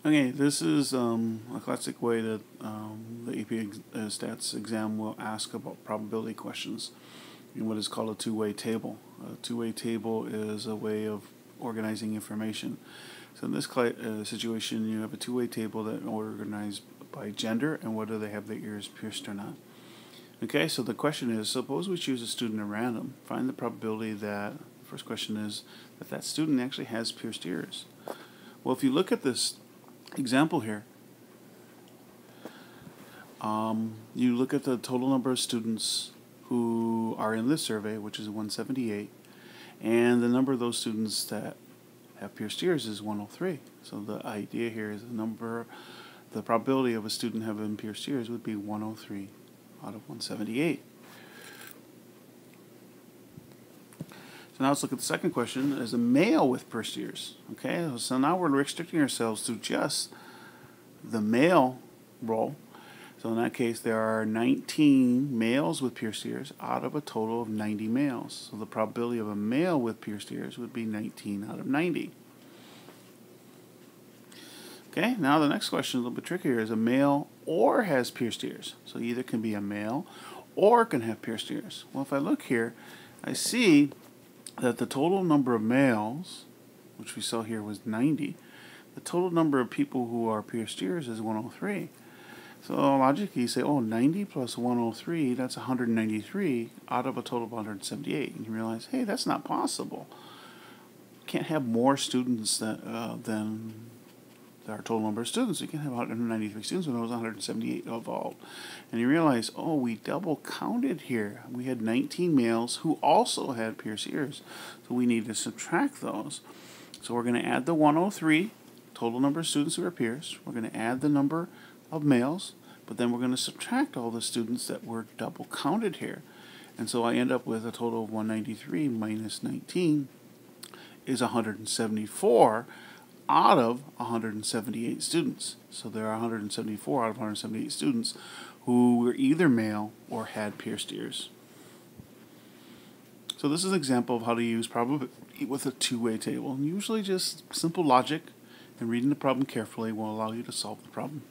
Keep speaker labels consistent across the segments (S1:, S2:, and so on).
S1: Okay, this is a classic way that the AP Stats exam will ask about probability questions in what is called a two-way table. A two-way table is a way of organizing information. So in this situation, you have a two-way table that organized by gender and whether they have their ears pierced or not. Okay, so the question is, suppose we choose a student at random. Find the probability that, the first question is, that that student actually has pierced ears. Well, if you look at this example here, you look at the total number of students who are in this survey, which is 178, and the number of those students that have pierced ears is 103. So the idea here is the probability of a student having pierced ears would be 103 out of 178. So now let's look at the second question. As a male with pierced ears. Okay, so now we're restricting ourselves to just the male role. So in that case, there are 19 males with pierced ears out of a total of 90 males. So the probability of a male with pierced ears would be 19 out of 90. Okay, now the next question is a little bit trickier. Is a male or has pierced ears? So either can be a male or can have pierced ears. Well, if I look here, I see that the total number of males, which we saw here was 90, the total number of people who are pierced ears is 103. So logically you say, oh, 90 plus 103, that's 193 out of a total of 178. And you realize, hey, that's not possible. You can't have more students than our total number of students. You can have 193 students when there was 178 involved. And you realize, oh, we double counted here. We had 19 males who also had pierced ears. So we need to subtract those. So we're going to add the 103, total number of students who are pierced. We're going to add the number of males, but then we're going to subtract all the students that were double counted here. And so I end up with a total of 193 minus 19 is 174 out of 178 students. So there are 174 out of 178 students who were either male or had pierced ears. So this is an example of how to use probability with a two-way table. And usually just simple logic and reading the problem carefully will allow you to solve the problem.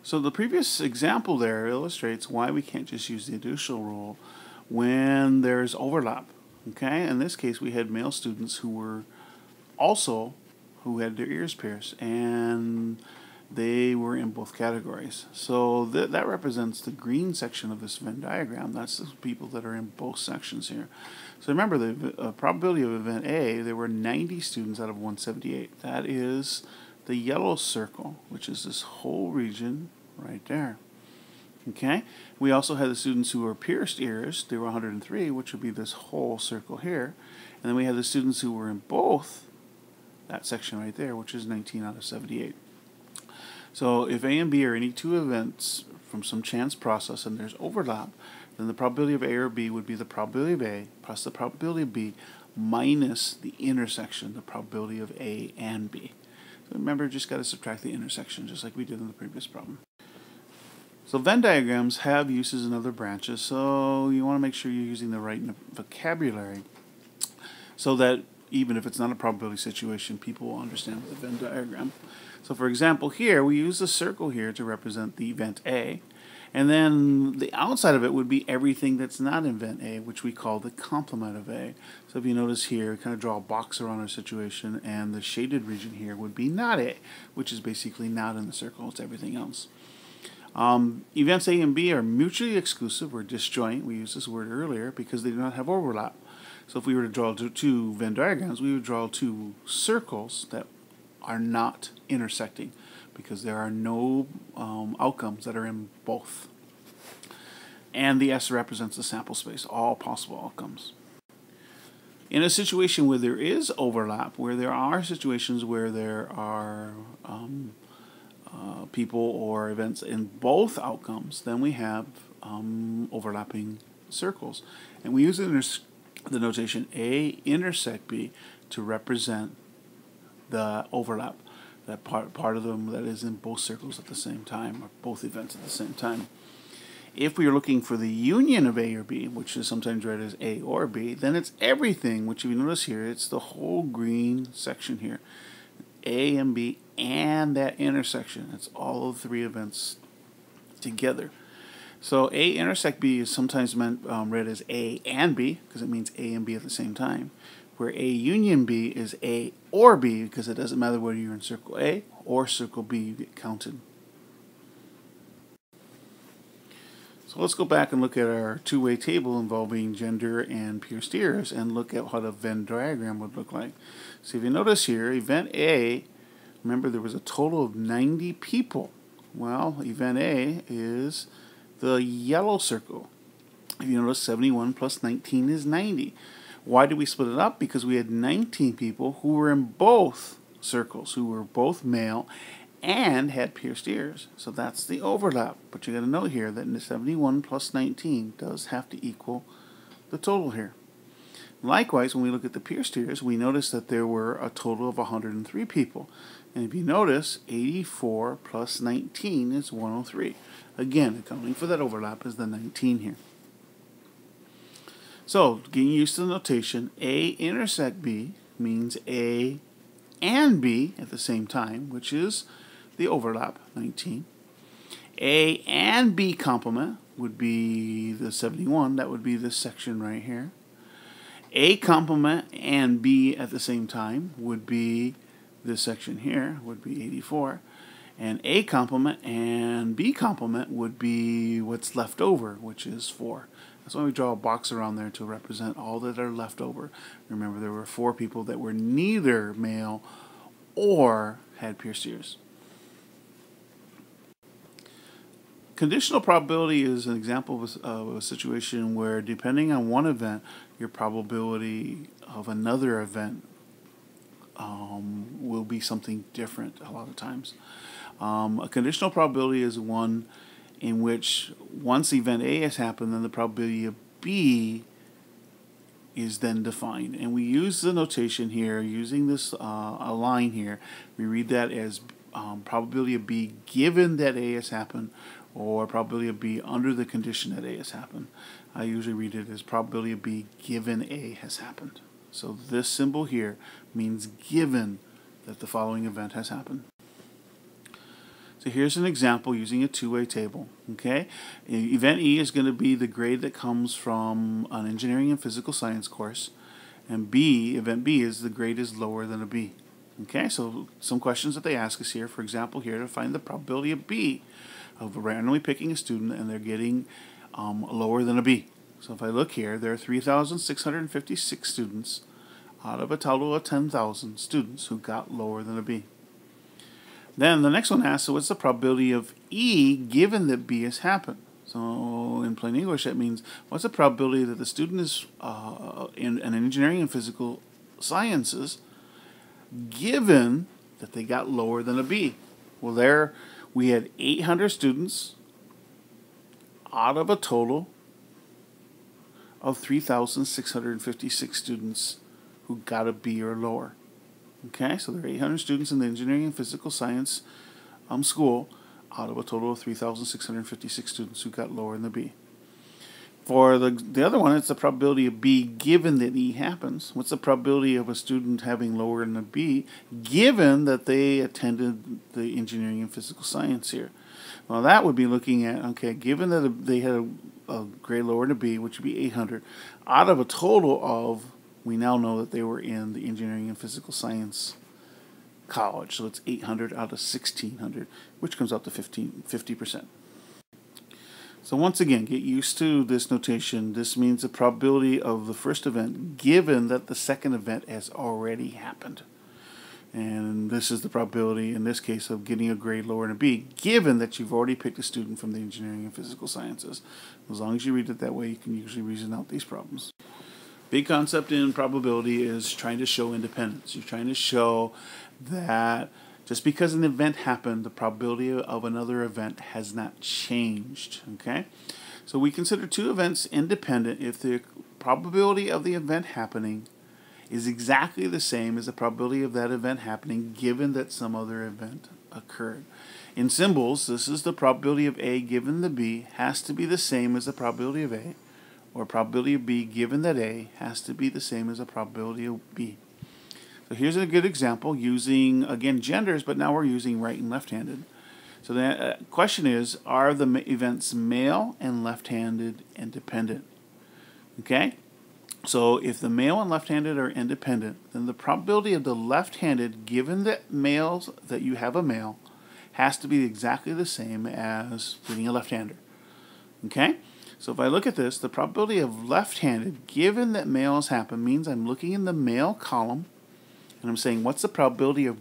S1: So the previous example there illustrates why we can't just use the additional rule when there's overlap. Okay, in this case we had male students who had their ears pierced, and they were in both categories. So that represents the green section of this Venn diagram. That's the people that are in both sections here. So remember, the probability of event A, there were 90 students out of 178. That is the yellow circle, which is this whole region right there. Okay, we also had the students who were pierced ears. They were 103, which would be this whole circle here. And then we had the students who were in both, that section right there, which is 19 out of 78. So if A and B are any two events from some chance process and there's overlap, then the probability of A or B would be the probability of A plus the probability of B minus the intersection, the probability of A and B. So remember, just got to subtract the intersection, just like we did in the previous problem. So Venn diagrams have uses in other branches, so you want to make sure you're using the right vocabulary so that even if it's not a probability situation, people will understand the Venn diagram. So for example, here we use the circle here to represent the event A, and then the outside of it would be everything that's not in event A, which we call the complement of A. So if you notice here, kind of draw a box around our situation, and the shaded region here would be not A, which is basically not in the circle, it's everything else. Events A and B are mutually exclusive or disjoint. We used this word earlier because they do not have overlap. So if we were to draw two Venn diagrams, we would draw two circles that are not intersecting because there are no outcomes that are in both. And the S represents the sample space, all possible outcomes. In a situation where there is overlap, where there are situations where there are people or events in both outcomes, then we have overlapping circles. And we use the notation A intersect B to represent the overlap, that part of them that is in both circles at the same time, or both events at the same time. If we are looking for the union of A or B, which is sometimes read as A or B, then it's everything, which if you notice here, it's the whole green section here. A and B and that intersection. It's all of the three events together. So A intersect B is sometimes read as A and B because it means A and B at the same time. Where A union B is A or B because it doesn't matter whether you're in circle A or circle B, you get counted. So let's go back and look at our two-way table involving gender and peer steers and look at what a Venn diagram would look like. So if you notice here, event A, remember there was a total of 90 people. Well, event A is the yellow circle. If you notice, 71 plus 19 is 90. Why did we split it up? Because we had 19 people who were in both circles, who were both male and had pierced ears. So that's the overlap. But you got to note here that 71 plus 19 does have to equal the total here. Likewise, when we look at the pierced ears, we notice that there were a total of 103 people. And if you notice, 84 plus 19 is 103. Again, accounting for that overlap is the 19 here. So, getting used to the notation, A intersect B means A and B at the same time, which is the overlap, 19. A and B complement would be the 71. That would be this section right here. A complement and B at the same time would be this section here, would be 84. And A complement and B complement would be what's left over, which is 4. That's why we draw a box around there to represent all that are left over. Remember, there were 4 people that were neither male or had pierced ears. Conditional probability is an example of a situation where, depending on one event, your probability of another event will be something different a lot of times. A conditional probability is one in which once event A has happened, then the probability of B is then defined. And we use the notation here, using this a line here. We read that as probability of B given that A has happened, or probability of B under the condition that A has happened. I usually read it as probability of B given A has happened. So this symbol here means given that the following event has happened. So here's an example using a two-way table. Okay, event E is going to be the grade that comes from an engineering and physical science course, and event B is the grade is lower than a B. Okay, so some questions that they ask us here, for example, here to find the probability of B, of randomly picking a student and they're getting lower than a B. So if I look here, there are 3,656 students out of a total of 10,000 students who got lower than a B. Then the next one asks, so what's the probability of E given that B has happened? So in plain English, that means what's the probability that the student is in an engineering and physical sciences given that they got lower than a B? Well, there we had 800 students out of a total of 3,656 students who got a B or lower. Okay, so there are 800 students in the engineering and physical science school out of a total of 3,656 students who got lower than the B. For the other one, it's the probability of B given that E happens. What's the probability of a student having lower than a B given that they attended the engineering and physical science here? Well, that would be looking at, okay, given that they had a grade lower than a B, which would be 800, out of a total of, we now know that they were in the engineering and physical science college. So it's 800 out of 1,600, which comes out to 50%. So once again, get used to this notation. This means the probability of the first event given that the second event has already happened. And this is the probability, in this case, of getting a grade lower than a B, given that you've already picked a student from the engineering and physical sciences. As long as you read it that way, you can usually reason out these problems. Big concept in probability is trying to show independence. You're trying to show that just because an event happened, the probability of another event has not changed. Okay? So we consider two events independent if the probability of the event happening is exactly the same as the probability of that event happening given that some other event occurred. In symbols, this is the probability of A given the B has to be the same as the probability of A, or probability of B given that A has to be the same as the probability of B. So here's a good example using, again, genders, but now we're using right and left-handed. So the question is, are the events male and left-handed independent? Okay? So if the male and left-handed are independent, then the probability of the left-handed, given that males, that you have a male, has to be exactly the same as getting a left-hander. Okay? So if I look at this, the probability of left-handed, given that males happen, means I'm looking in the male column, and I'm saying, what's the probability of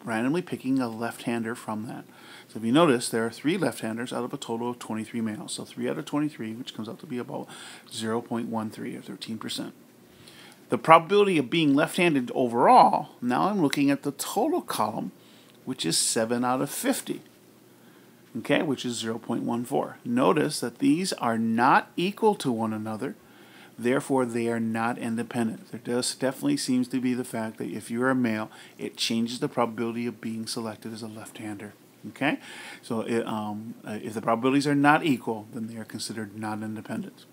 S1: randomly picking a left-hander from that? So if you notice, there are 3 left-handers out of a total of 23 males. So 3 out of 23, which comes out to be about 0.13 or 13%. The probability of being left-handed overall, now I'm looking at the total column, which is 7 out of 50. Okay, which is 0.14. Notice that these are not equal to one another. Therefore, they are not independent. There definitely seems to be the fact that if you're a male, it changes the probability of being selected as a left-hander. Okay? So if the probabilities are not equal, then they are considered not independent.